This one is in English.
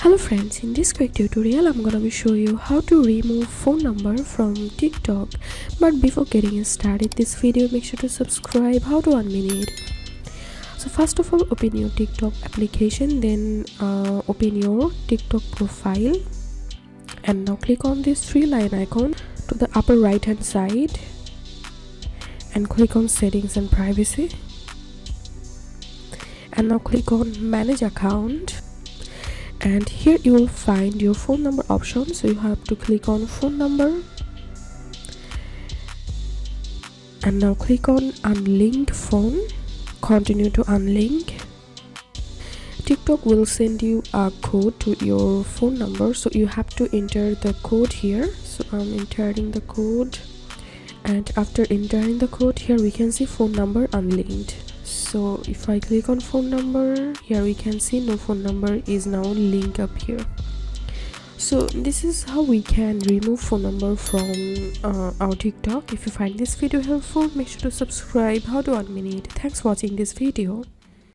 Hello friends, in this quick tutorial I'm gonna be show you how to remove phone number from TikTok. But before getting started this video, make sure to subscribe. How to unmute it. So first of all, open your TikTok application, then open your TikTok profile, and now click on this three-line icon to the upper right hand side and click on settings and privacy, and now click on manage account. And here you will find your phone number option, so you have to click on phone number and now click on unlinked phone. Continue to unlink. TikTok will send you a code to your phone number, so you have to enter the code here. So I'm entering the code, and after entering the code, here we can see phone number unlinked. So if I click on phone number, here we can see no phone number is now linked up here. So this is how we can remove phone number from our TikTok. If you find this video helpful, make sure to subscribe. How to unmute it. Thanks for watching this video.